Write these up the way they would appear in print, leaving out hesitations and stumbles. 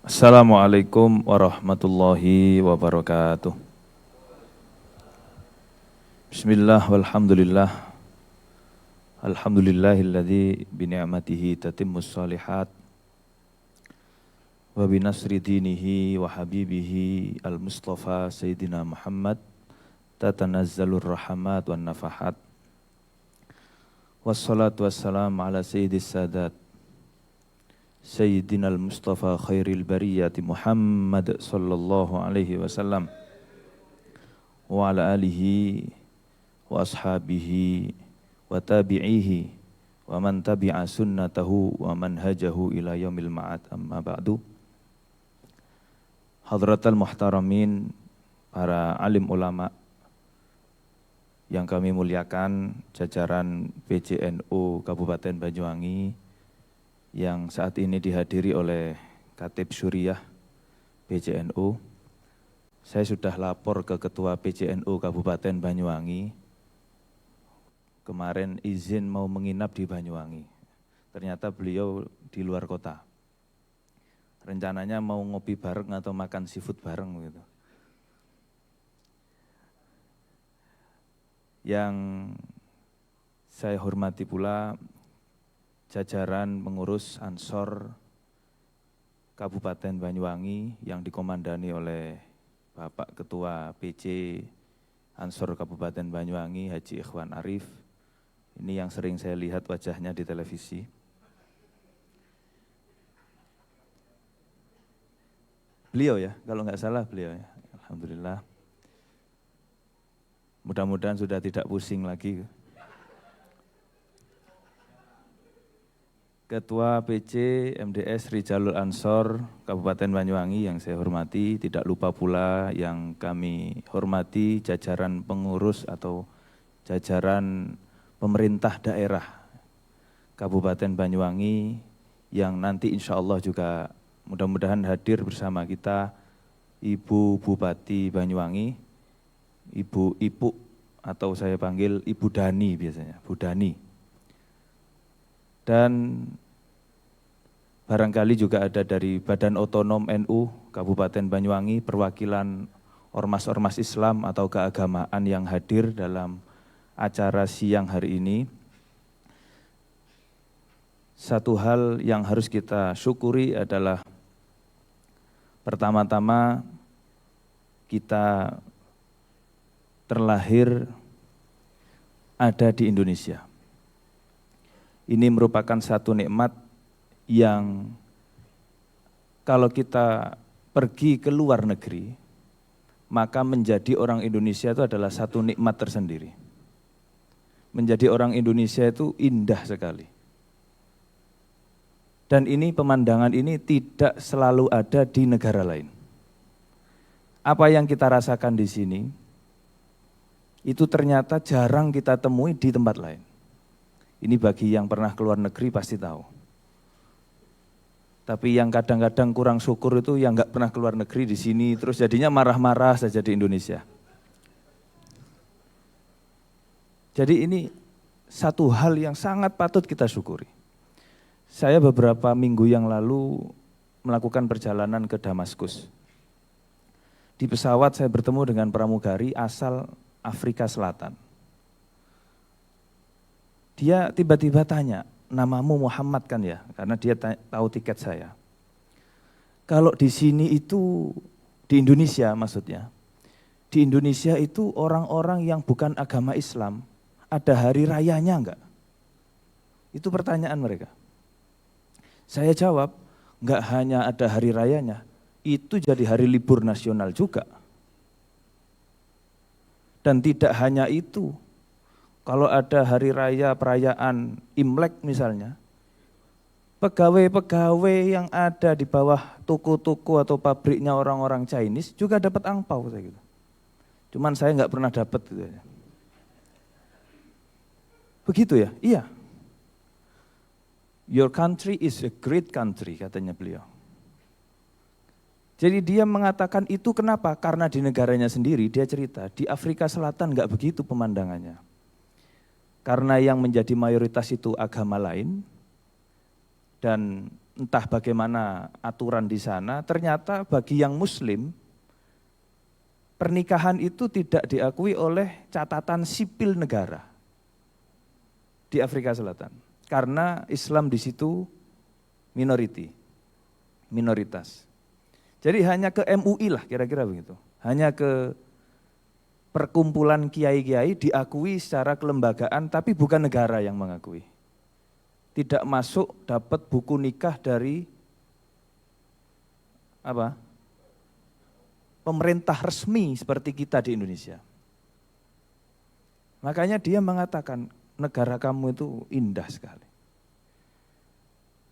Assalamualaikum warahmatullahi wabarakatuh. Bismillah walhamdulillah. Alhamdulillahilladzi bini'matihi tatimmus shalihat wa binasri dinihi wa habibihi al-mustafa sayyidina Muhammad tatanazzalur rahmat wan nafahat. Wassalatu wassalamu ala sayyidis sadat Sayyidina al-Mustafa khairil bariyati Muhammad sallallahu alaihi wasallam wa ala alihi wa ashabihi wa tabi'ihi wa man tabi'a sunnatahu wa manhajahu ila yaumil ma'ad, amma ba'du. Hadratal muhtaramin, para alim ulama yang kami muliakan, jajaran PJNU Kabupaten Banyuwangi yang saat ini dihadiri oleh Khatib Syuriah PJNU. Saya sudah lapor ke Ketua PJNU Kabupaten Banyuwangi. Kemarin izin mau menginap di Banyuwangi. Ternyata beliau di luar kota. Rencananya mau ngopi bareng atau makan seafood bareng gitu. Yang saya hormati pula jajaran pengurus Ansor Kabupaten Banyuwangi yang dikomandani oleh Bapak Ketua PJ Ansor Kabupaten Banyuwangi, Haji Ikhwan Arif. Ini yang sering saya lihat wajahnya di televisi. Beliau ya, kalau nggak salah beliau ya. Alhamdulillah. Mudah-mudahan sudah tidak pusing lagi. Ketua PC MDS Rijalul Ansor Kabupaten Banyuwangi yang saya hormati, tidak lupa pula yang kami hormati jajaran pengurus atau jajaran pemerintah daerah Kabupaten Banyuwangi yang nanti insya Allah juga mudah-mudahan hadir bersama kita, Ibu Bupati Banyuwangi, Ibu Ipuk atau saya panggil Ibu Dani biasanya, Bu Dani. Dan barangkali juga ada dari Badan Otonom NU Kabupaten Banyuwangi, perwakilan ormas-ormas Islam atau keagamaan yang hadir dalam acara siang hari ini. Satu hal yang harus kita syukuri adalah pertama-tama kita terlahir ada di Indonesia. Ini merupakan satu nikmat yang kalau kita pergi ke luar negeri, maka menjadi orang Indonesia itu adalah satu nikmat tersendiri. Menjadi orang Indonesia itu indah sekali. Dan ini pemandangan ini tidak selalu ada di negara lain. Apa yang kita rasakan di sini, itu ternyata jarang kita temui di tempat lain. Ini bagi yang pernah keluar negeri pasti tahu. Tapi yang kadang-kadang kurang syukur itu yang nggak pernah keluar negeri di sini, terus jadinya marah-marah saja di Indonesia. Jadi ini satu hal yang sangat patut kita syukuri. Saya beberapa minggu yang lalu melakukan perjalanan ke Damaskus. Di pesawat saya bertemu dengan pramugari asal Afrika Selatan. Dia tiba-tiba tanya, namamu Muhammad kan ya? Karena dia tahu tiket saya. Kalau di sini itu, di Indonesia maksudnya, di Indonesia itu orang-orang yang bukan agama Islam, ada hari rayanya enggak? Itu pertanyaan mereka. Saya jawab, enggak hanya ada hari rayanya, itu jadi hari libur nasional juga. Dan tidak hanya itu, kalau ada hari raya perayaan Imlek misalnya, pegawai-pegawai yang ada di bawah toko-toko atau pabriknya orang-orang Chinese juga dapat angpau. Gitu. Cuman saya nggak pernah dapat. Gitu. Begitu ya? Iya. Your country is a great country, katanya beliau. Jadi dia mengatakan itu kenapa? Karena di negaranya sendiri, dia cerita, di Afrika Selatan nggak begitu pemandangannya. Karena yang menjadi mayoritas itu agama lain, dan entah bagaimana aturan di sana, ternyata bagi yang Muslim, pernikahan itu tidak diakui oleh catatan sipil negara di Afrika Selatan. Karena Islam di situ minoritas. Jadi hanya ke MUI lah kira-kira begitu. Hanya ke perkumpulan kiai-kiai diakui secara kelembagaan, tapi bukan negara yang mengakui. Tidak masuk dapat buku nikah dari pemerintah resmi seperti kita di Indonesia. Makanya dia mengatakan negara kamu itu indah sekali.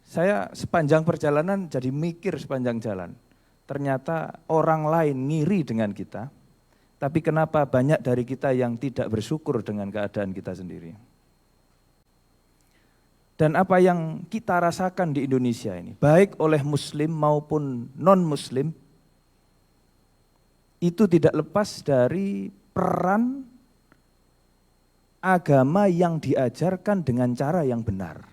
Saya sepanjang perjalanan jadi mikir sepanjang jalan. Ternyata orang lain ngiri dengan kita, tapi kenapa banyak dari kita yang tidak bersyukur dengan keadaan kita sendiri. Dan apa yang kita rasakan di Indonesia ini, baik oleh Muslim maupun non-Muslim, itu tidak lepas dari peran agama yang diajarkan dengan cara yang benar.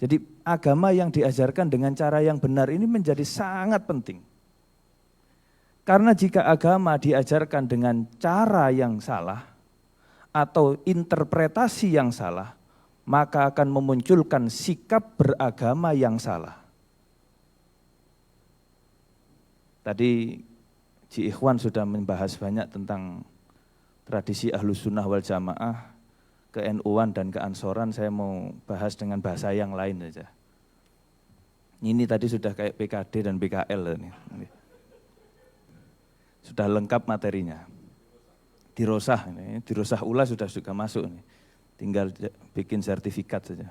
Jadi agama yang diajarkan dengan cara yang benar ini menjadi sangat penting. Karena jika agama diajarkan dengan cara yang salah atau interpretasi yang salah, maka akan memunculkan sikap beragama yang salah. Tadi Ji Ikhwan sudah membahas banyak tentang tradisi Ahlus Sunnah wal Jamaah, ke-NU-an dan ke-Ansoran. Saya mau bahas dengan bahasa yang lain saja. Ini tadi sudah kayak PKD dan PKL ini. Sudah lengkap materinya. Dirosah ini, dirosah ula sudah masuk ini. Tinggal bikin sertifikat saja.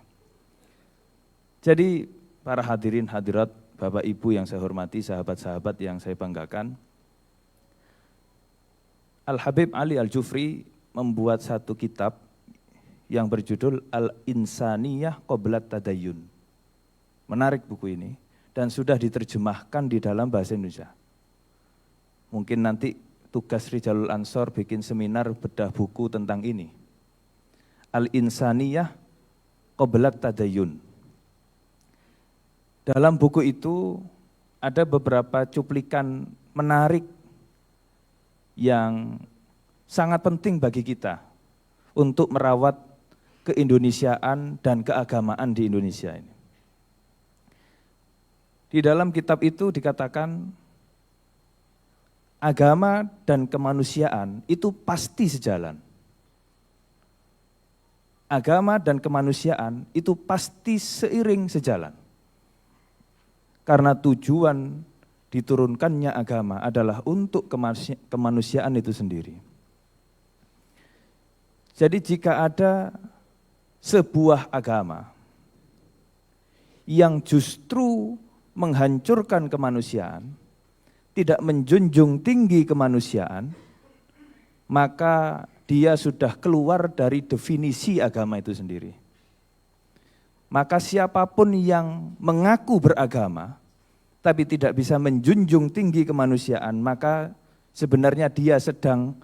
Jadi para hadirin hadirat, Bapak Ibu yang saya hormati, sahabat-sahabat yang saya banggakan, Al-Habib Ali Al-Jufri membuat satu kitab yang berjudul Al-Insaniyah Qoblat Tadayun. Menarik buku ini dan sudah diterjemahkan di dalam bahasa Indonesia. Mungkin nanti tugas Rijalul Ansor bikin seminar bedah buku tentang ini. Al-Insaniyah Qoblat Tadayun. Dalam buku itu ada beberapa cuplikan menarik yang sangat penting bagi kita untuk merawat keindonesiaan dan keagamaan di Indonesia ini. Di dalam kitab itu dikatakan agama dan kemanusiaan itu pasti sejalan. Agama dan kemanusiaan itu pasti seiring sejalan. Karena tujuan diturunkannya agama adalah untuk kemanusiaan itu sendiri. Jadi jika ada sebuah agama yang justru menghancurkan kemanusiaan, tidak menjunjung tinggi kemanusiaan, maka dia sudah keluar dari definisi agama itu sendiri. Maka siapapun yang mengaku beragama, tapi tidak bisa menjunjung tinggi kemanusiaan, maka sebenarnya dia sedang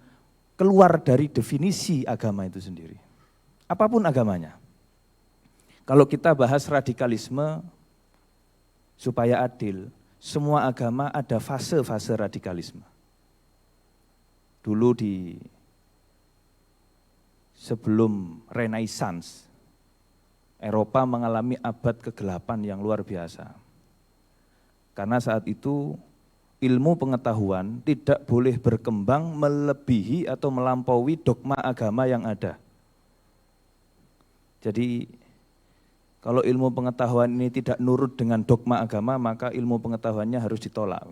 keluar dari definisi agama itu sendiri. Apapun agamanya. Kalau kita bahas radikalisme, supaya adil, semua agama ada fase-fase radikalisme. Dulu sebelum Renaissance, Eropa mengalami abad ke-8 yang luar biasa. Karena saat itu ilmu pengetahuan tidak boleh berkembang melebihi atau melampaui dogma agama yang ada. Jadi kalau ilmu pengetahuan ini tidak nurut dengan dogma agama, maka ilmu pengetahuannya harus ditolak.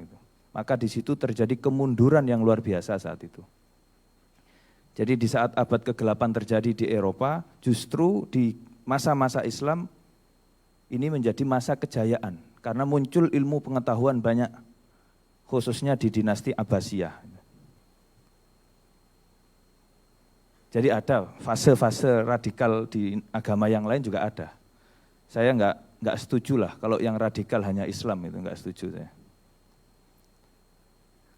Maka di situ terjadi kemunduran yang luar biasa saat itu. Jadi di saat abad ke-8 terjadi di Eropa, justru di masa-masa Islam ini menjadi masa kejayaan. Karena muncul ilmu pengetahuan banyak, khususnya di dinasti Abbasiyah. Jadi ada fase-fase radikal di agama yang lain juga ada. Saya enggak setuju lah kalau yang radikal hanya Islam, itu enggak setuju saya.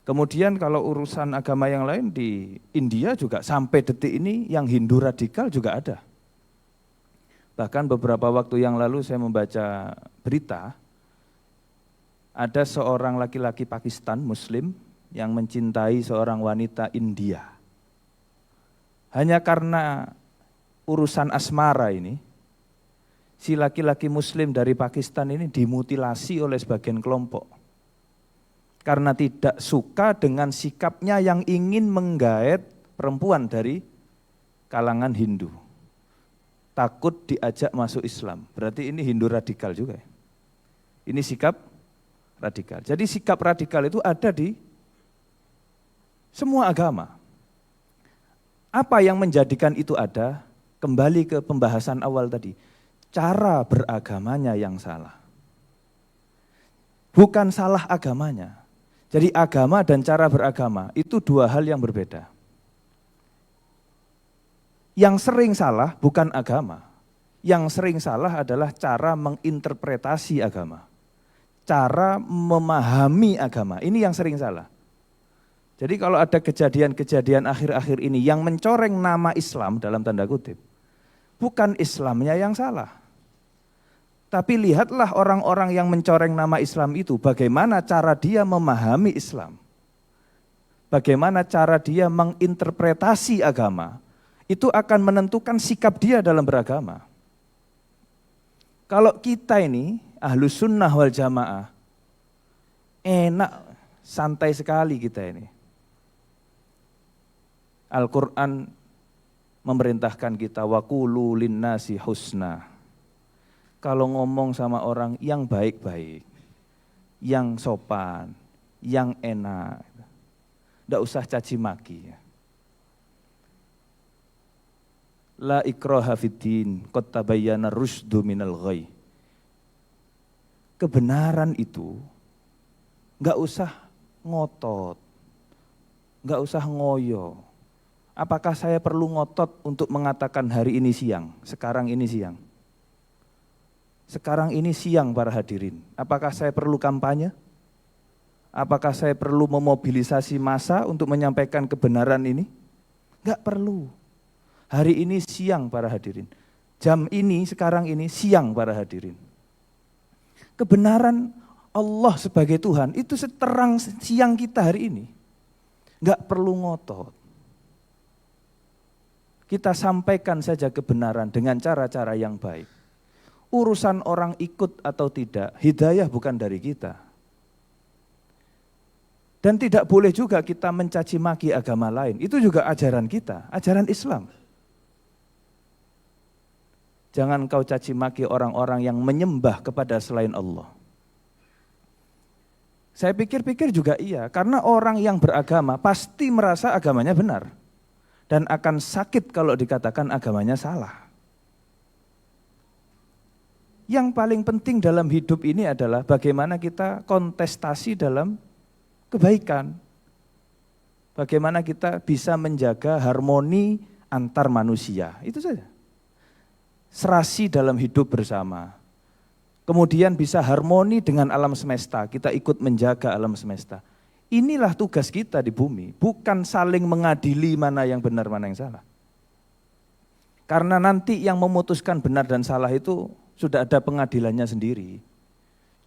Kemudian kalau urusan agama yang lain di India juga sampai detik ini yang Hindu radikal juga ada. Bahkan beberapa waktu yang lalu saya membaca berita, ada seorang laki-laki Pakistan Muslim yang mencintai seorang wanita India. Hanya karena urusan asmara ini, si laki-laki Muslim dari Pakistan ini dimutilasi oleh sebagian kelompok. Karena tidak suka dengan sikapnya yang ingin menggaet perempuan dari kalangan Hindu. Takut diajak masuk Islam, berarti ini Hindu radikal juga ya. Ini sikap radikal. Jadi sikap radikal itu ada di semua agama. Apa yang menjadikan itu ada? Kembali ke pembahasan awal tadi. Cara beragamanya yang salah. Bukan salah agamanya. Jadi agama dan cara beragama itu dua hal yang berbeda. Yang sering salah bukan agama. Yang sering salah adalah cara menginterpretasi agama. Cara memahami agama. Ini yang sering salah. Jadi kalau ada kejadian-kejadian akhir-akhir ini yang mencoreng nama Islam dalam tanda kutip, bukan Islamnya yang salah. Tapi lihatlah orang-orang yang mencoreng nama Islam itu, bagaimana cara dia memahami Islam. Bagaimana cara dia menginterpretasi agama, itu akan menentukan sikap dia dalam beragama. Kalau kita ini, Ahlus Sunnah wal Jamaah, enak, santai sekali kita ini. Al-Quran memerintahkan kita, waqulu linnasi husna. Kalau ngomong sama orang yang baik-baik, yang sopan, yang enak, tidak usah caci maki. La ikraha fiddin, qad tabayyana rusydu minal ghayy. Kebenaran itu enggak usah ngotot, enggak usah ngoyo. Apakah saya perlu ngotot untuk mengatakan hari ini siang, sekarang ini siang? Sekarang ini siang para hadirin. Apakah saya perlu kampanye? Apakah saya perlu memobilisasi massa untuk menyampaikan kebenaran ini? Enggak perlu. Hari ini siang para hadirin. Jam ini, sekarang ini siang para hadirin. Kebenaran Allah sebagai Tuhan itu seterang siang kita hari ini. Enggak perlu ngotot. Kita sampaikan saja kebenaran dengan cara-cara yang baik. Urusan orang ikut atau tidak, hidayah bukan dari kita. Dan tidak boleh juga kita mencaci maki agama lain. Itu juga ajaran kita, ajaran Islam. Jangan kau caci maki orang-orang yang menyembah kepada selain Allah. Saya pikir-pikir juga iya, karena orang yang beragama pasti merasa agamanya benar. Dan akan sakit kalau dikatakan agamanya salah. Yang paling penting dalam hidup ini adalah bagaimana kita kontestasi dalam kebaikan. Bagaimana kita bisa menjaga harmoni antar manusia, itu saja. Serasi dalam hidup bersama. Kemudian bisa harmoni dengan alam semesta, kita ikut menjaga alam semesta. Inilah tugas kita di bumi, bukan saling mengadili mana yang benar, mana yang salah. Karena nanti yang memutuskan benar dan salah itu sudah ada pengadilannya sendiri.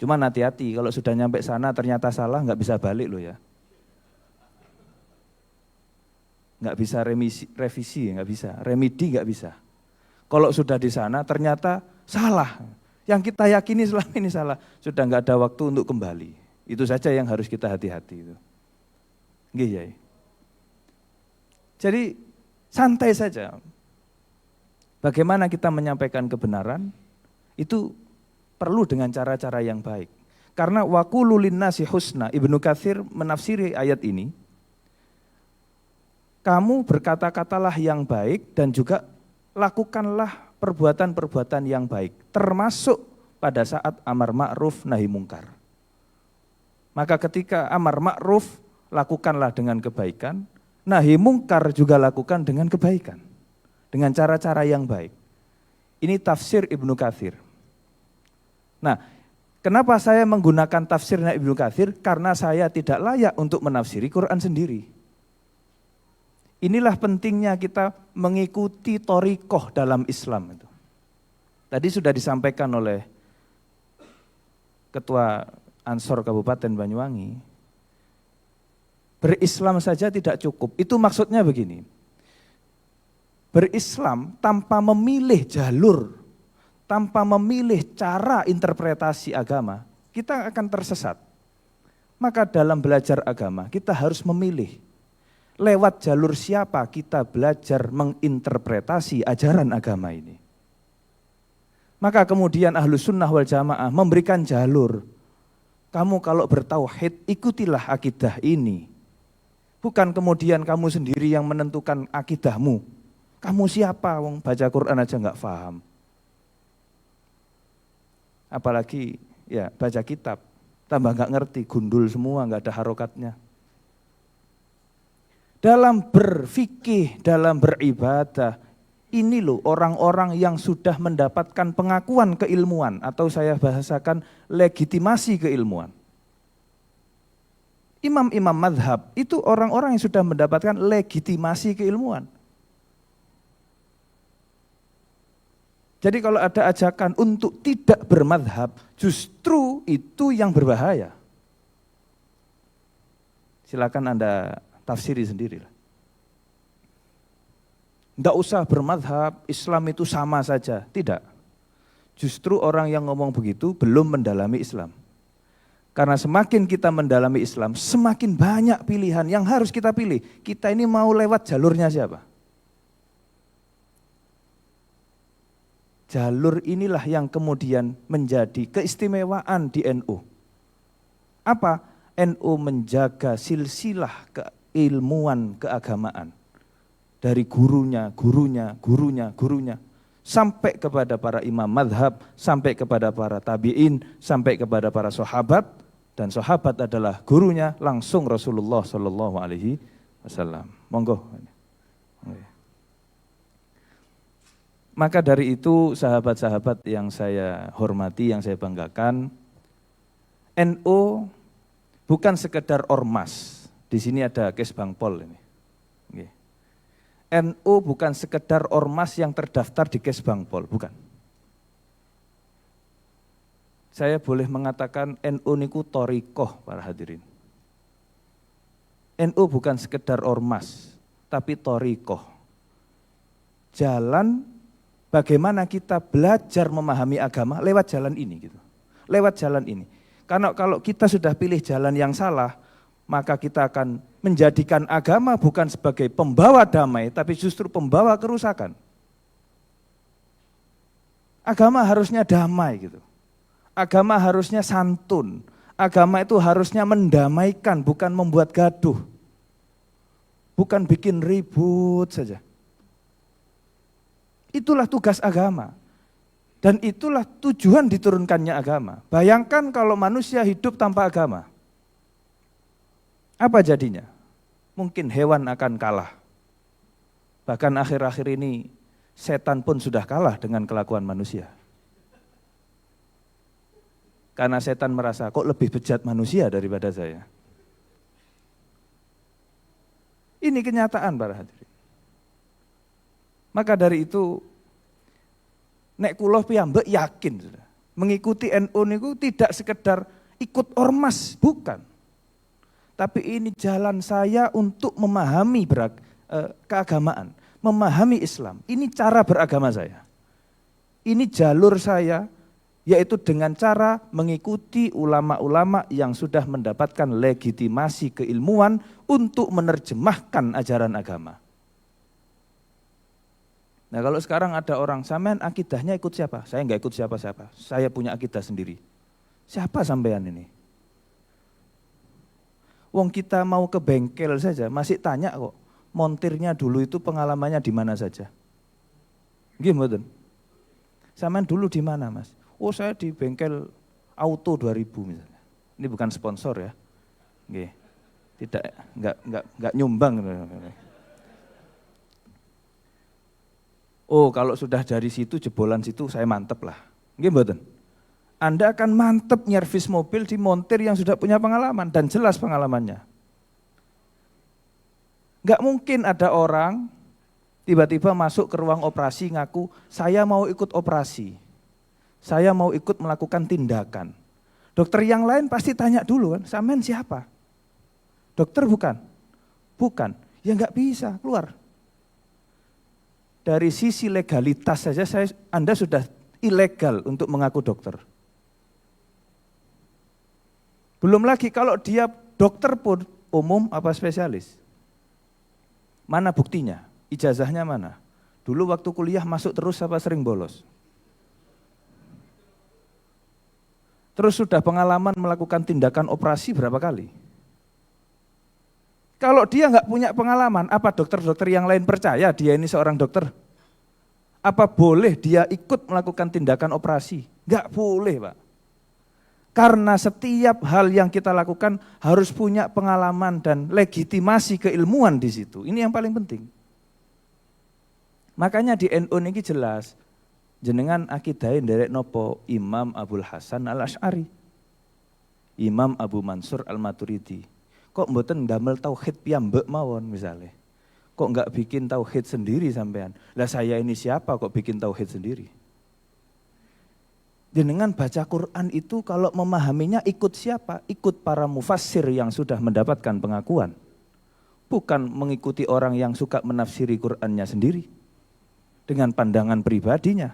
Cuman hati-hati, kalau sudah nyampe sana ternyata salah, nggak bisa balik loh ya. Nggak bisa revisi, nggak bisa, remedi nggak bisa. Kalau sudah di sana ternyata salah, yang kita yakini selama ini salah, sudah nggak ada waktu untuk kembali. Itu saja yang harus kita hati-hati itu. Nggih ya. Jadi santai saja. Bagaimana kita menyampaikan kebenaran itu perlu dengan cara-cara yang baik. Karena waqulu linnasi husna, Ibnu Katsir menafsiri ayat ini. Kamu berkata-katalah yang baik dan juga lakukanlah perbuatan-perbuatan yang baik, termasuk pada saat amar ma'ruf nahi mungkar. Maka ketika amar ma'ruf, lakukanlah dengan kebaikan, nahi mungkar juga lakukan dengan kebaikan. Dengan cara-cara yang baik. Ini tafsir Ibnu Katsir. Nah, kenapa saya menggunakan tafsirnya Ibnu Katsir? Karena saya tidak layak untuk menafsiri Quran sendiri. Inilah pentingnya kita mengikuti thoriqoh dalam Islam itu. Tadi sudah disampaikan oleh Ketua Ansor Kabupaten Banyuwangi, berislam saja tidak cukup. Itu maksudnya begini, berislam tanpa memilih jalur, tanpa memilih cara interpretasi agama, kita akan tersesat. Maka dalam belajar agama, kita harus memilih lewat jalur siapa kita belajar menginterpretasi ajaran agama ini. Maka kemudian Ahlus Sunnah wal Jamaah memberikan jalur. Kamu kalau bertauhid, ikutilah akidah ini. Bukan kemudian kamu sendiri yang menentukan akidahmu. Kamu siapa? Wong baca Quran aja nggak paham. Apalagi ya baca kitab, tambah nggak ngerti, gundul semua, nggak ada harokatnya. Dalam berfikih, dalam beribadah, ini loh orang-orang yang sudah mendapatkan pengakuan keilmuan, atau saya bahasakan legitimasi keilmuan. Imam-imam madhab itu orang-orang yang sudah mendapatkan legitimasi keilmuan. Jadi kalau ada ajakan untuk tidak bermadhab, justru itu yang berbahaya. Silakan Anda tafsiri sendirilah. Enggak usah bermadhab, Islam itu sama saja. Tidak. Justru orang yang ngomong begitu belum mendalami Islam. Karena semakin kita mendalami Islam, semakin banyak pilihan yang harus kita pilih. Kita ini mau lewat jalurnya siapa? Jalur inilah yang kemudian menjadi keistimewaan di NU. Apa? NU menjaga silsilah keilmuan keagamaan. Dari gurunya, sampai kepada para imam madhab, sampai kepada para tabi'in, sampai kepada para sahabat, dan sahabat adalah gurunya langsung Rasulullah SAW. Monggo. Maka dari itu sahabat-sahabat yang saya hormati, yang saya banggakan, NU bukan sekedar ormas. Di sini ada Kes Bangpol ini. NU bukan sekedar ormas yang terdaftar di Kes Bangpol, bukan. Saya boleh mengatakan NU niku thoriqoh para hadirin. NU bukan sekedar ormas, tapi thoriqoh. Jalan bagaimana kita belajar memahami agama lewat jalan ini gitu. Lewat jalan ini. Karena kalau kita sudah pilih jalan yang salah, maka kita akan menjadikan agama bukan sebagai pembawa damai, tapi justru pembawa kerusakan. Agama harusnya damai gitu. Agama harusnya santun. Agama itu harusnya mendamaikan, bukan membuat gaduh. Bukan bikin ribut saja. Itulah tugas agama. Dan itulah tujuan diturunkannya agama. Bayangkan kalau manusia hidup tanpa agama. Apa jadinya? Mungkin hewan akan kalah. Bahkan akhir-akhir ini setan pun sudah kalah dengan kelakuan manusia. Karena setan merasa kok lebih bejat manusia daripada saya. Ini kenyataan para hadirin. Maka dari itu nek kula piyambak yakin sudah mengikuti NU niku tidak sekedar ikut ormas, bukan. Tapi ini jalan saya untuk memahami keagamaan, memahami Islam. Ini cara beragama saya. Ini jalur saya, yaitu dengan cara mengikuti ulama-ulama yang sudah mendapatkan legitimasi keilmuan untuk menerjemahkan ajaran agama. Nah kalau sekarang ada orang, sampean akidahnya ikut siapa? Saya enggak ikut siapa-siapa, saya punya akidah sendiri. Siapa sampean ini? Wong kita mau ke bengkel saja, masih tanya kok, montirnya dulu itu pengalamannya di mana saja. Gimana? Sampean dulu di mana mas? Oh saya di bengkel Auto 2000 misalnya. Ini bukan sponsor ya. Nggih. Tidak, enggak nyumbang. Oh kalau sudah dari situ, jebolan situ saya mantep lah. Nggih mboten? Anda akan mantep nyervis mobil di montir yang sudah punya pengalaman dan jelas pengalamannya. Enggak mungkin ada orang tiba-tiba masuk ke ruang operasi ngaku, saya mau ikut operasi. Saya mau ikut melakukan tindakan. Dokter yang lain pasti tanya dulu kan, sampean siapa? Dokter bukan? Bukan. Ya nggak bisa keluar. Dari sisi legalitas saja Anda sudah ilegal untuk mengaku dokter. Belum lagi kalau dia dokter pun umum apa spesialis. Mana buktinya? Ijazahnya mana? Dulu waktu kuliah masuk terus apa sering bolos? Terus sudah pengalaman melakukan tindakan operasi berapa kali? Kalau dia nggak punya pengalaman, apa dokter-dokter yang lain percaya dia ini seorang dokter? Apa boleh dia ikut melakukan tindakan operasi? Nggak boleh, Pak. Karena setiap hal yang kita lakukan harus punya pengalaman dan legitimasi keilmuan di situ. Ini yang paling penting. Makanya di NU ini jelas, jenengan akidahe nderek nopo Imam Abdul Hasan Al-Asy'ari, Imam Abu Mansur Al-Maturidi. Kok mboten ndamel tauhid piyambek mawon misalnya. Kok enggak bikin tauhid sendiri sampean? Lah saya ini siapa kok bikin tauhid sendiri? Jenengan baca Quran itu kalau memahaminya ikut siapa? Ikut para mufassir yang sudah mendapatkan pengakuan. Bukan mengikuti orang yang suka menafsiri Qur'annya sendiri dengan pandangan pribadinya.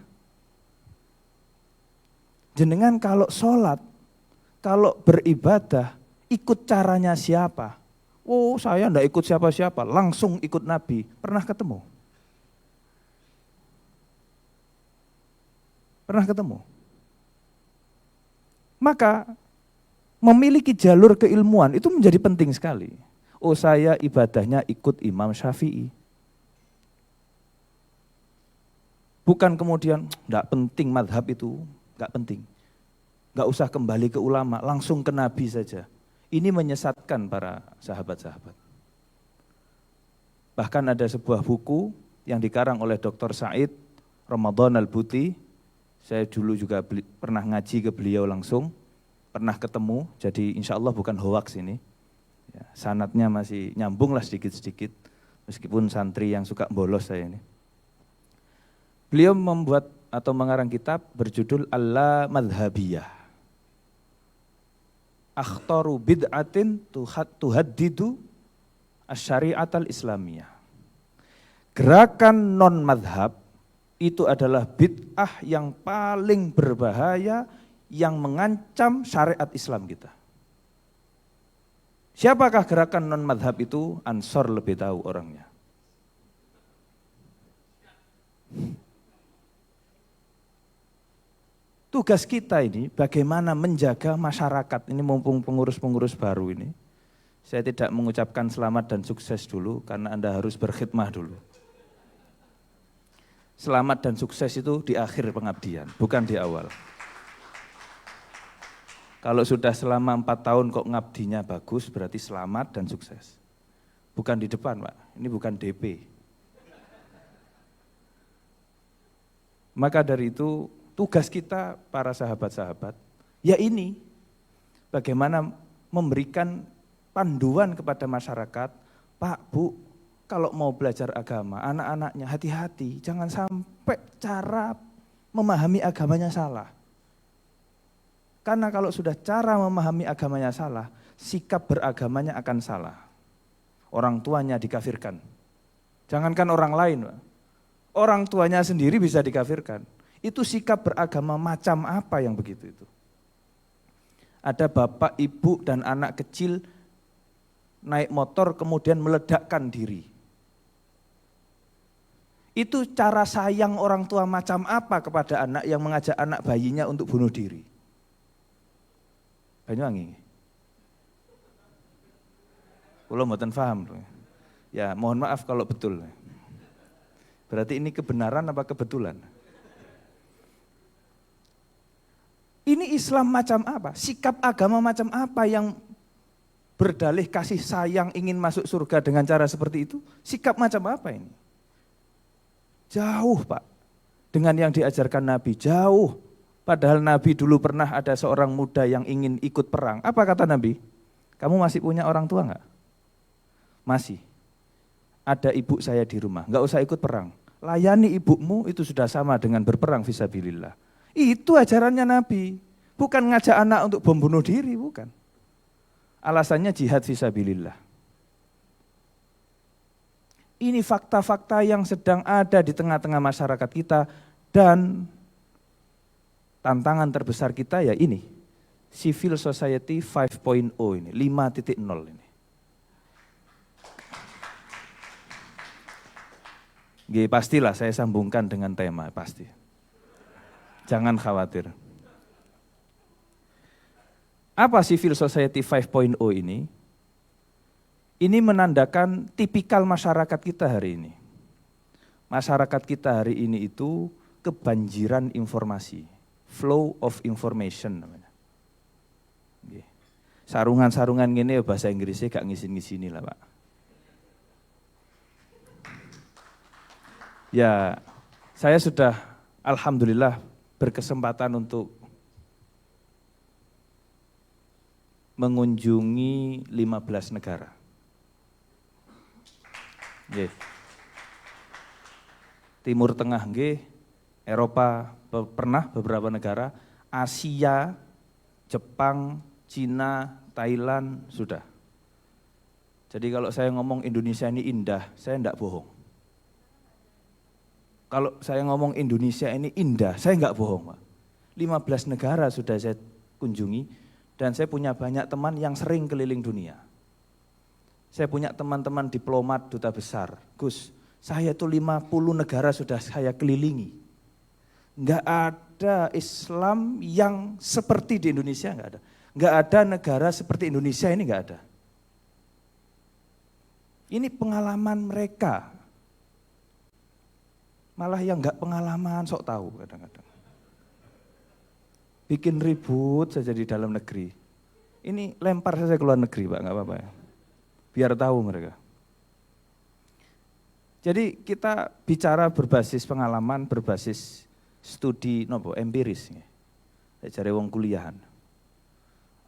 Jenengan kalau sholat, kalau beribadah, ikut caranya siapa? Oh, saya enggak ikut siapa-siapa, langsung ikut Nabi. Pernah ketemu? Pernah ketemu? Maka memiliki jalur keilmuan itu menjadi penting sekali. Oh, saya ibadahnya ikut Imam Syafi'i. Bukan kemudian, enggak penting madhab itu, enggak penting. Enggak usah kembali ke ulama, langsung ke Nabi saja. Ini menyesatkan para sahabat-sahabat. Bahkan ada sebuah buku yang dikarang oleh Dr. Said Ramadan Al-Buti. Saya dulu juga pernah ngaji ke beliau langsung, pernah ketemu, jadi insya Allah bukan hoaks ini. Ya, sanadnya masih nyambung lah sedikit-sedikit, meskipun santri yang suka bolos saya ini. Beliau membuat atau mengarang kitab berjudul Al-Madhabiyah. Akhtaru bid'atin tuhaddidu asyari'at al-islamiyah. Gerakan non-madhab itu adalah bid'ah yang paling berbahaya yang mengancam syariat Islam kita. Siapakah gerakan non-madhab itu? Ansor lebih tahu orangnya. Tugas kita ini bagaimana menjaga masyarakat, ini mumpung pengurus-pengurus baru ini. Saya tidak mengucapkan selamat dan sukses dulu karena Anda harus berkhidmah dulu. Selamat dan sukses itu di akhir pengabdian, bukan di awal. Kalau sudah selama 4 tahun kok ngabdinya bagus, berarti selamat dan sukses. Bukan di depan, Pak, ini bukan DP. Maka dari itu, tugas kita para sahabat-sahabat, ya ini, bagaimana memberikan panduan kepada masyarakat, Pak, Bu, kalau mau belajar agama, anak-anaknya hati-hati, jangan sampai cara memahami agamanya salah. Karena kalau sudah cara memahami agamanya salah, sikap beragamanya akan salah. Orang tuanya dikafirkan. Jangankan orang lain, orang tuanya sendiri bisa dikafirkan. Itu sikap beragama macam apa yang begitu itu? Ada bapak, ibu, dan anak kecil naik motor kemudian meledakkan diri. Itu cara sayang orang tua macam apa kepada anak yang mengajak anak bayinya untuk bunuh diri? Banyuwangi. Kalau mboten paham. Ya, mohon maaf kalau betul. Berarti ini kebenaran apa kebetulan? Ini Islam macam apa? Sikap agama macam apa yang berdalih kasih sayang ingin masuk surga dengan cara seperti itu? Sikap macam apa ini? Jauh, Pak, dengan yang diajarkan Nabi, jauh. Padahal Nabi dulu pernah ada seorang muda yang ingin ikut perang. Apa kata Nabi? Kamu masih punya orang tua enggak? Masih. Ada ibu saya di rumah, enggak usah ikut perang. Layani ibumu itu sudah sama dengan berperang fisabilillah. Itu ajarannya Nabi. Bukan ngajak anak untuk bom bunuh diri, bukan. Alasannya jihad fisabilillah. Ini fakta-fakta yang sedang ada di tengah-tengah masyarakat kita dan tantangan terbesar kita ya ini. Civil Society 5.0 ini, 5.0 ini. Pastilah saya sambungkan dengan tema, pasti. Jangan khawatir. Apa Civil Society 5.0 ini? Ini menandakan tipikal masyarakat kita hari ini. Masyarakat kita hari ini itu kebanjiran informasi, flow of information namanya. Sarungan-sarungan gini bahasa Inggrisnya gak ngisin-ngisini lah Pak. Ya, saya sudah alhamdulillah berkesempatan untuk mengunjungi 15 negara. Nggih. Timur Tengah nggih, Eropa pernah beberapa negara, Asia, Jepang, Cina, Thailand sudah. Jadi kalau saya ngomong Indonesia ini indah, saya enggak bohong. Kalau saya ngomong Indonesia ini indah, saya enggak bohong Pak. 15 negara sudah saya kunjungi dan saya punya banyak teman yang sering keliling dunia. Saya punya teman-teman diplomat duta besar, Gus, saya itu 50 negara sudah saya kelilingi. Enggak ada Islam yang seperti di Indonesia, enggak ada. Enggak ada negara seperti Indonesia ini, enggak ada. Ini pengalaman mereka. Malah yang enggak pengalaman sok tahu kadang-kadang. Bikin ribut saja di dalam negeri. Ini lempar saja ke luar negeri Pak, enggak apa-apa ya. Biar tahu mereka. Jadi kita bicara berbasis pengalaman, berbasis studi empiris. Cari wong kuliahan.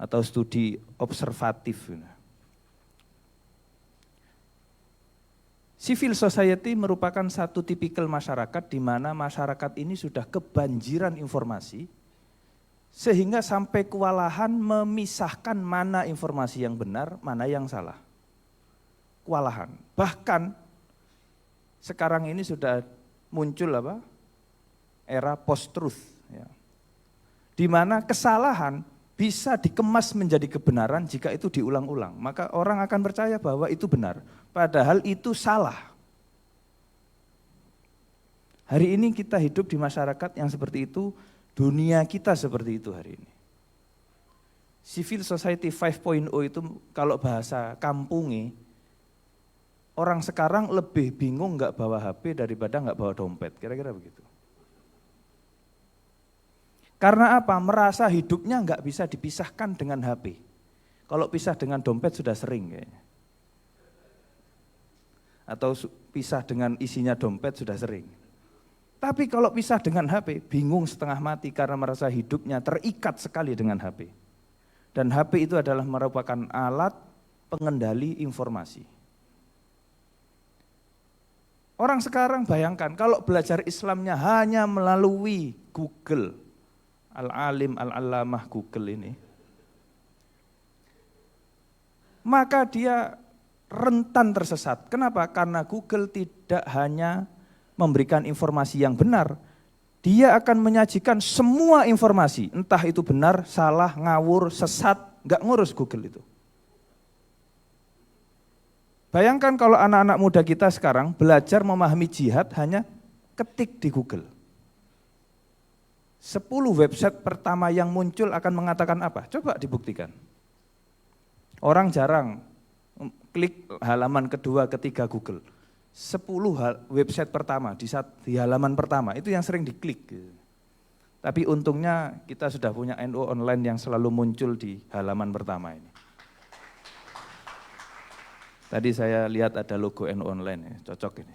Atau studi observatif. Civil society merupakan satu tipikal masyarakat di mana masyarakat ini sudah kebanjiran informasi, sehingga sampai kewalahan memisahkan mana informasi yang benar, mana yang salah. Kewalahan. Bahkan sekarang ini sudah muncul era post-truth. Ya. Di mana kesalahan bisa dikemas menjadi kebenaran jika itu diulang-ulang. Maka orang akan percaya bahwa itu benar, padahal itu salah. Hari ini kita hidup di masyarakat yang seperti itu, dunia kita seperti itu hari ini. Civil Society 5.0 itu kalau bahasa kampungnya, orang sekarang lebih bingung nggak bawa HP daripada nggak bawa dompet, kira-kira begitu. Karena apa? Merasa hidupnya nggak bisa dipisahkan dengan HP. Kalau pisah dengan dompet sudah sering kayaknya. Atau pisah dengan isinya dompet sudah sering. Tapi kalau pisah dengan HP, bingung setengah mati karena merasa hidupnya terikat sekali dengan HP. Dan HP itu adalah merupakan alat pengendali informasi. Orang sekarang bayangkan kalau belajar Islamnya hanya melalui Google, Al-Alim, Al-Allamah Google ini, maka dia rentan tersesat. Kenapa? Karena Google tidak hanya memberikan informasi yang benar, dia akan menyajikan semua informasi, entah itu benar, salah, ngawur, sesat, nggak ngurus Google itu. Bayangkan kalau anak-anak muda kita sekarang belajar memahami jihad hanya ketik di Google. 10 website pertama yang muncul akan mengatakan apa? Coba dibuktikan. Orang jarang klik halaman kedua, ketiga Google. 10 website pertama di halaman pertama itu yang sering diklik. Tapi untungnya kita sudah punya NU online yang selalu muncul di halaman pertama ini. Tadi saya lihat ada logo NU Online, ya, cocok ini.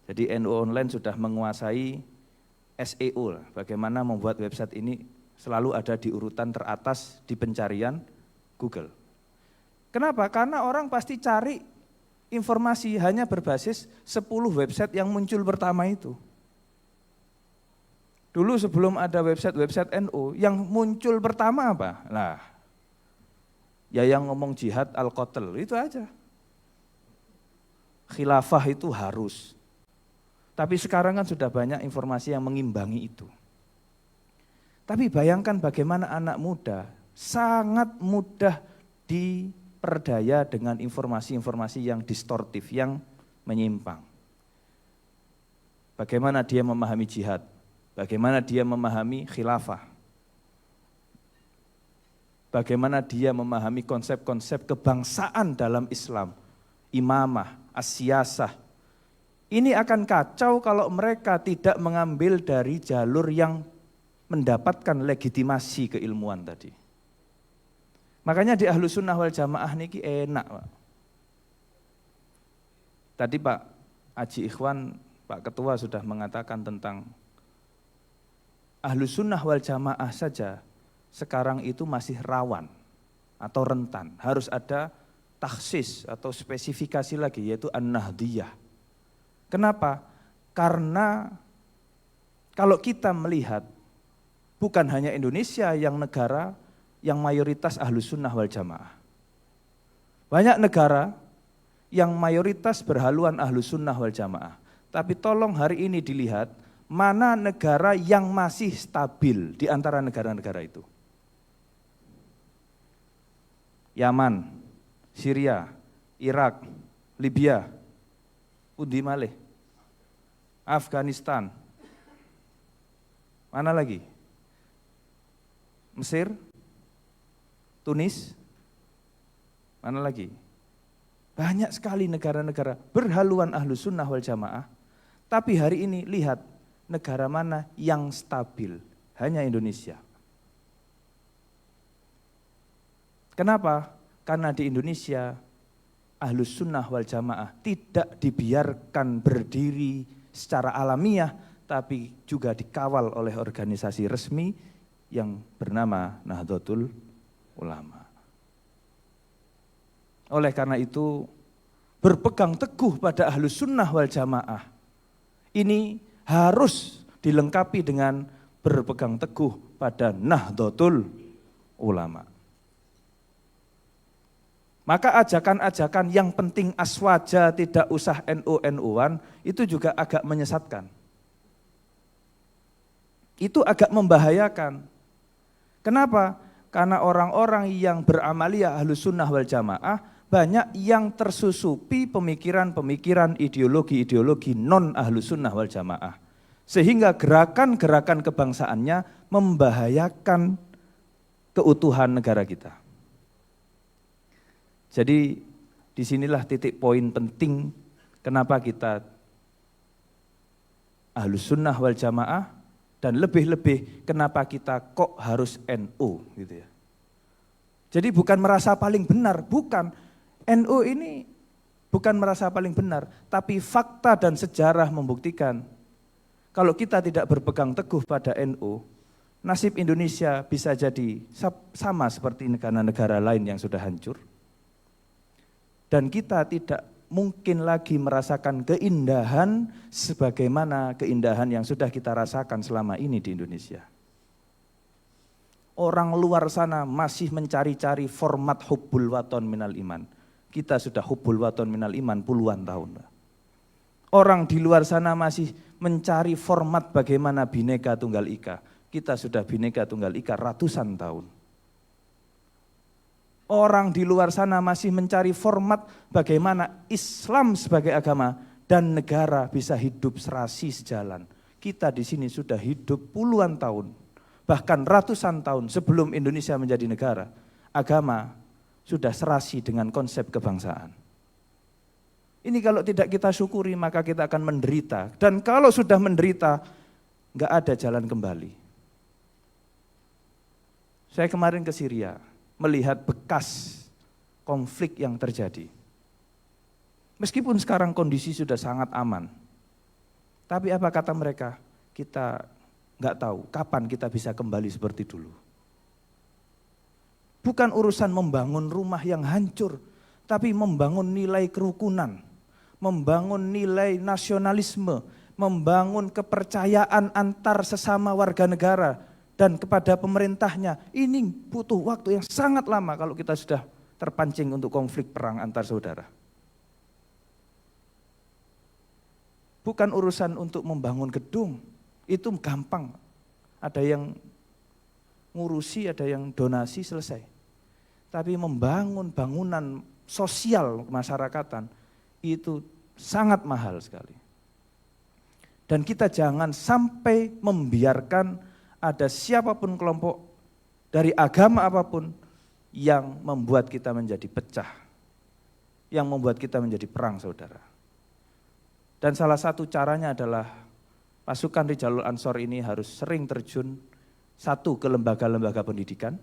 Jadi NU Online sudah menguasai SEO, bagaimana membuat website ini selalu ada di urutan teratas di pencarian Google. Kenapa? Karena orang pasti cari informasi hanya berbasis 10 website yang muncul pertama itu. Dulu sebelum ada website NU, yang muncul pertama apa? Nah, ya yang ngomong jihad al-qatl, itu aja. Khilafah itu harus. Tapi sekarang kan sudah banyak informasi yang mengimbangi itu. Tapi bayangkan bagaimana anak muda sangat mudah diperdaya dengan informasi-informasi yang distortif, yang menyimpang. Bagaimana dia memahami jihad, bagaimana dia memahami khilafah, bagaimana dia memahami konsep-konsep kebangsaan dalam Islam, imamah, as-siyasah. Ini akan kacau kalau mereka tidak mengambil dari jalur yang mendapatkan legitimasi keilmuan tadi. Makanya di Ahlus Sunnah wal Jamaah niki enak, Pak. Tadi Pak Haji Ikhwan, Pak Ketua sudah mengatakan tentang Ahlus Sunnah wal Jamaah saja sekarang itu masih rawan atau rentan. Harus ada takhsis atau spesifikasi lagi, yaitu an-nahdiyah. Kenapa? Karena kalau kita melihat bukan hanya Indonesia yang negara yang mayoritas Ahlus Sunnah wal Jamaah. Banyak negara yang mayoritas berhaluan Ahlus Sunnah wal Jamaah. Tapi tolong hari ini dilihat mana negara yang masih stabil di antara negara-negara itu. Yaman, Syria, Irak, Libya, pundi malih, Afghanistan, mana lagi? Mesir, Tunis, mana lagi? Banyak sekali negara-negara berhaluan Ahlus Sunnah wal Jamaah. Tapi hari ini lihat negara mana yang stabil, hanya Indonesia. Kenapa? Karena di Indonesia Ahlus Sunnah wal Jamaah tidak dibiarkan berdiri secara alamiah, tapi juga dikawal oleh organisasi resmi yang bernama Nahdlatul Ulama. Oleh karena itu berpegang teguh pada Ahlus Sunnah wal Jamaah ini harus dilengkapi dengan berpegang teguh pada Nahdlatul Ulama. Maka ajakan-ajakan yang penting aswaja tidak usah NU-NU-an itu juga agak menyesatkan. Itu agak membahayakan. Kenapa? Karena orang-orang yang beramaliyah Ahlus Sunnah wal Jamaah banyak yang tersusupi pemikiran-pemikiran ideologi-ideologi non Ahlus Sunnah wal Jamaah. Sehingga gerakan-gerakan kebangsaannya membahayakan keutuhan negara kita. Jadi disinilah titik poin penting kenapa kita Ahlus Sunnah wal Jamaah dan lebih-lebih kenapa kita kok harus NU gitu ya. Jadi bukan merasa paling benar, bukan. NU ini bukan merasa paling benar, tapi fakta dan sejarah membuktikan kalau kita tidak berpegang teguh pada NU, nasib Indonesia bisa jadi sama seperti negara-negara lain yang sudah hancur. Dan kita tidak mungkin lagi merasakan keindahan sebagaimana keindahan yang sudah kita rasakan selama ini di Indonesia. Orang luar sana masih mencari-cari format hubbul waton minal iman. Kita sudah hubbul waton minal iman puluhan tahun. Orang di luar sana masih mencari format bagaimana Bhinneka Tunggal Ika. Kita sudah Bhinneka Tunggal Ika ratusan tahun. Orang di luar sana masih mencari format bagaimana Islam sebagai agama dan negara bisa hidup serasi sejalan. Kita di sini sudah hidup puluhan tahun, bahkan ratusan tahun sebelum Indonesia menjadi negara. Agama sudah serasi dengan konsep kebangsaan. Ini kalau tidak kita syukuri maka kita akan menderita. Dan kalau sudah menderita, nggak ada jalan kembali. Saya kemarin ke Syria, melihat bekas konflik yang terjadi. Meskipun sekarang kondisi sudah sangat aman, tapi apa kata mereka? Kita nggak tahu kapan kita bisa kembali seperti dulu. Bukan urusan membangun rumah yang hancur, tapi membangun nilai kerukunan, membangun nilai nasionalisme, membangun kepercayaan antar sesama warga negara dan kepada pemerintahnya. Ini butuh waktu yang sangat lama kalau kita sudah terpancing untuk konflik perang antar saudara. Bukan urusan untuk membangun gedung, itu gampang. Ada yang ngurusi, ada yang donasi, selesai. Tapi membangun bangunan sosial kemasyarakatan itu sangat mahal sekali. Dan kita jangan sampai membiarkan ada siapapun kelompok dari agama apapun yang membuat kita menjadi pecah, yang membuat kita menjadi perang, saudara. Dan salah satu caranya adalah pasukan Rijalul Ansor ini harus sering terjun, satu, ke lembaga-lembaga pendidikan.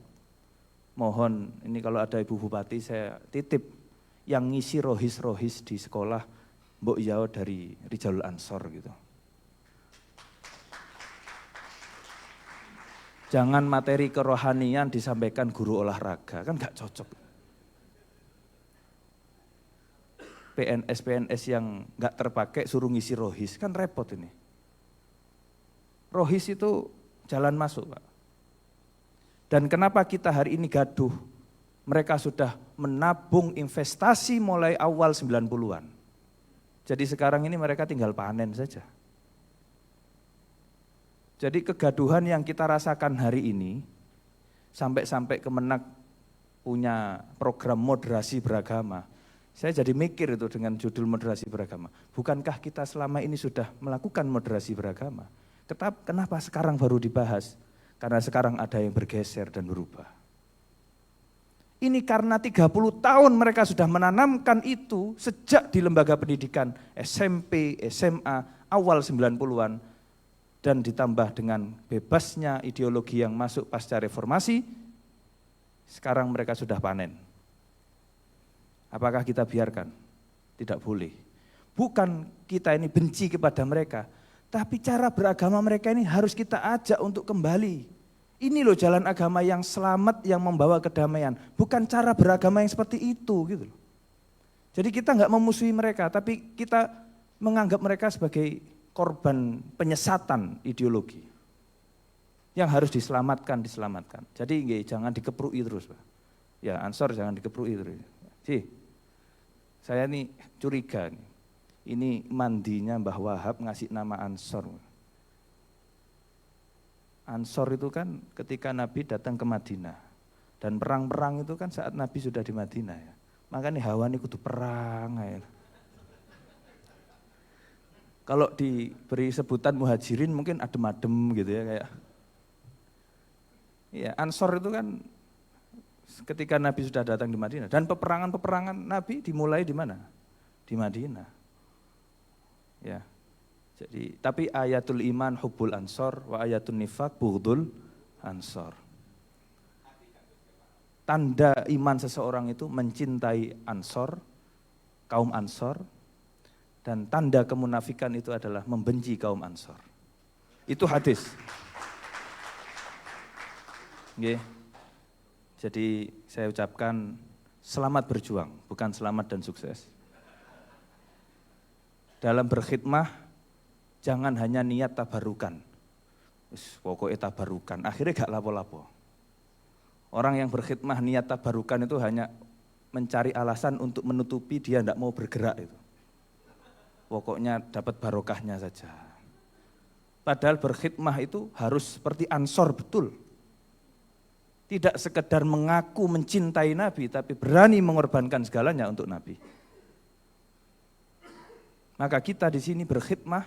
Mohon ini kalau ada Ibu Bupati saya titip yang ngisi rohis-rohis di sekolah Mbok Yao dari Rijalul Ansor gitu. Jangan materi kerohanian disampaikan guru olahraga, kan gak cocok. PNS yang gak terpakai suruh ngisi rohis, kan repot ini. Rohis itu jalan masuk, Pak. Dan kenapa kita hari ini gaduh? Mereka sudah menabung investasi mulai awal 90-an. Jadi sekarang ini mereka tinggal panen saja. Jadi kegaduhan yang kita rasakan hari ini, sampai Kemenak punya program moderasi beragama. Saya jadi mikir itu dengan judul moderasi beragama. Bukankah kita selama ini sudah melakukan moderasi beragama? Kenapa sekarang baru dibahas? Karena sekarang ada yang bergeser dan berubah. Ini karena 30 tahun mereka sudah menanamkan itu sejak di lembaga pendidikan SMP, SMA, awal 90-an. Dan ditambah dengan bebasnya ideologi yang masuk pasca reformasi, sekarang mereka sudah panen. Apakah kita biarkan? Tidak boleh. Bukan kita ini benci kepada mereka, tapi cara beragama mereka ini harus kita ajak untuk kembali. Ini loh jalan agama yang selamat, yang membawa kedamaian. Bukan cara beragama yang seperti itu gitu loh. Jadi kita enggak memusuhi mereka, tapi kita menganggap mereka sebagai korban penyesatan ideologi yang harus diselamatkan. Jadi jangan dikeprui terus, Pak. Ya, Ansor jangan dikeprui terus. Saya nih curiga nih. Ini mandinya Mbah Wahab ngasih nama Ansor. Ansor itu kan ketika Nabi datang ke Madinah dan perang-perang itu kan saat Nabi sudah di Madinah ya. Makanya hawa ini kudu perang ya. Kalau diberi sebutan muhajirin mungkin adem-adem gitu ya kayak. Ya, Ansor itu kan ketika Nabi sudah datang di Madinah dan peperangan Nabi dimulai di mana? Di Madinah. Ya. Jadi tapi ayatul iman hubbul ansor wa ayatul nifaq bughdul ansor. Tanda iman seseorang itu mencintai ansor, kaum ansor. Dan tanda kemunafikan itu adalah membenci kaum Ansor. Itu hadis. Oke. Jadi saya ucapkan selamat berjuang, bukan selamat dan sukses. Dalam berkhidmah, jangan hanya niat tabarukan. Pokoknya tabarukan, akhirnya gak lapo-lapo. Orang yang berkhidmah niat tabarukan itu hanya mencari alasan untuk menutupi dia tidak mau bergerak itu. Pokoknya dapat barokahnya saja. Padahal berkhidmah itu harus seperti Ansor betul. Tidak sekedar mengaku mencintai Nabi, tapi berani mengorbankan segalanya untuk Nabi. Maka kita di sini berkhidmah,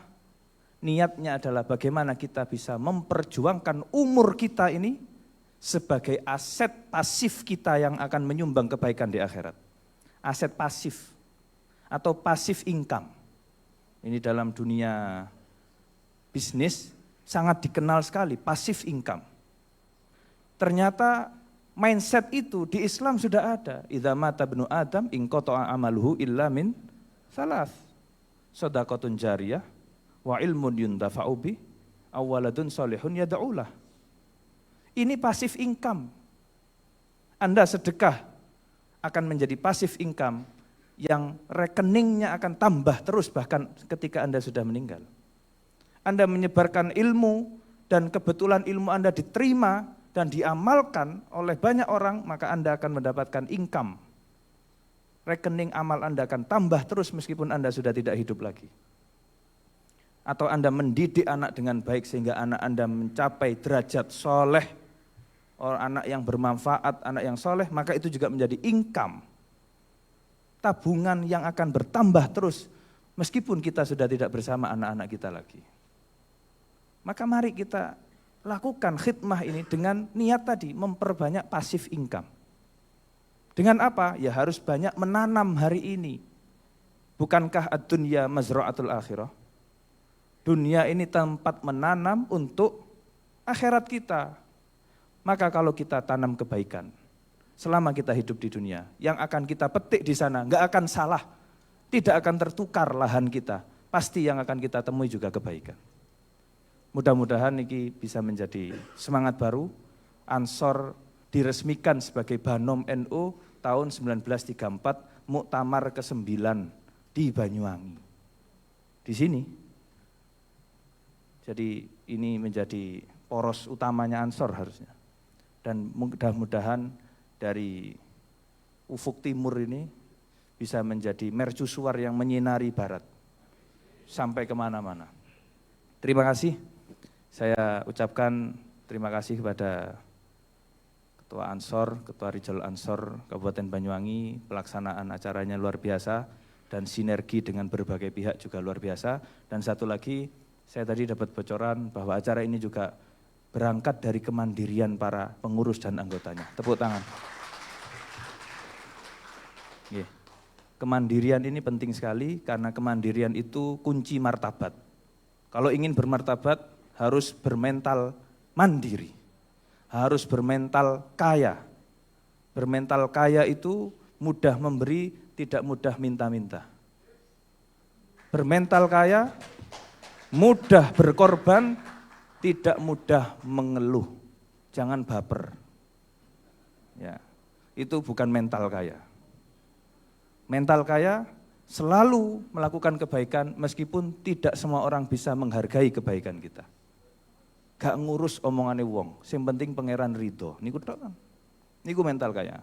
niatnya adalah bagaimana kita bisa memperjuangkan umur kita ini sebagai aset pasif kita yang akan menyumbang kebaikan di akhirat. Aset pasif atau pasif income. Ini dalam dunia bisnis sangat dikenal sekali, pasif income. Ternyata mindset itu di Islam sudah ada. Idza mata ibnu Adam inqata'a amaluhu illa min salas. Shadaqatun jariyah wa ilmun yuntafa'u bi aw waladun shalihun yad'ulah. Ini pasif income. Anda sedekah akan menjadi pasif income yang rekeningnya akan tambah terus bahkan ketika Anda sudah meninggal. Anda menyebarkan ilmu dan kebetulan ilmu Anda diterima dan diamalkan oleh banyak orang, maka Anda akan mendapatkan income. Rekening amal Anda akan tambah terus meskipun Anda sudah tidak hidup lagi. Atau Anda mendidik anak dengan baik sehingga anak Anda mencapai derajat soleh, orang anak yang bermanfaat, anak yang soleh, maka itu juga menjadi income. Tabungan yang akan bertambah terus meskipun kita sudah tidak bersama anak-anak kita lagi. Maka mari kita lakukan khidmah ini dengan niat tadi, memperbanyak pasif income. Dengan apa? Ya harus banyak menanam hari ini. Bukankah ad-dunya mazra'atul akhirah? Dunia ini tempat menanam untuk akhirat kita. Maka kalau kita tanam kebaikan, selama kita hidup di dunia, yang akan kita petik di sana nggak akan salah, tidak akan tertukar lahan kita, pasti yang akan kita temui juga kebaikan. Mudah-mudahan ini bisa menjadi semangat baru. Ansor diresmikan sebagai Banom NU tahun 1934, Muktamar ke-9 di Banyuwangi. Di sini. Jadi ini menjadi poros utamanya Ansor harusnya. Dan mudah-mudahan dari ufuk timur ini bisa menjadi mercusuar yang menyinari barat. Sampai kemana-mana. Terima kasih. Saya ucapkan terima kasih kepada Ketua Ansor, Ketua Rijalul Ansor Kabupaten Banyuwangi, pelaksanaan acaranya luar biasa dan sinergi dengan berbagai pihak juga luar biasa. Dan satu lagi, saya tadi dapat bocoran bahwa acara ini juga berangkat dari kemandirian para pengurus dan anggotanya. Tepuk tangan. Kemandirian ini penting sekali karena kemandirian itu kunci martabat. Kalau ingin bermartabat, harus bermental mandiri, harus bermental kaya. Bermental kaya itu mudah memberi, tidak mudah minta-minta. Bermental kaya, mudah berkorban, tidak mudah mengeluh. Jangan baper. Ya, itu bukan mental kaya. Mental kaya selalu melakukan kebaikan meskipun tidak semua orang bisa menghargai kebaikan kita. Gak ngurus omongane wong, yang penting pangeran ridho. Niku tok kan. Niku mental kaya.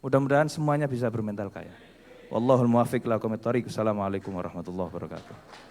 Mudah-mudahan semuanya bisa bermental kaya. Wallahul muwaffiq ila aqwamit thoriq. Assalamualaikum warahmatullahi wabarakatuh.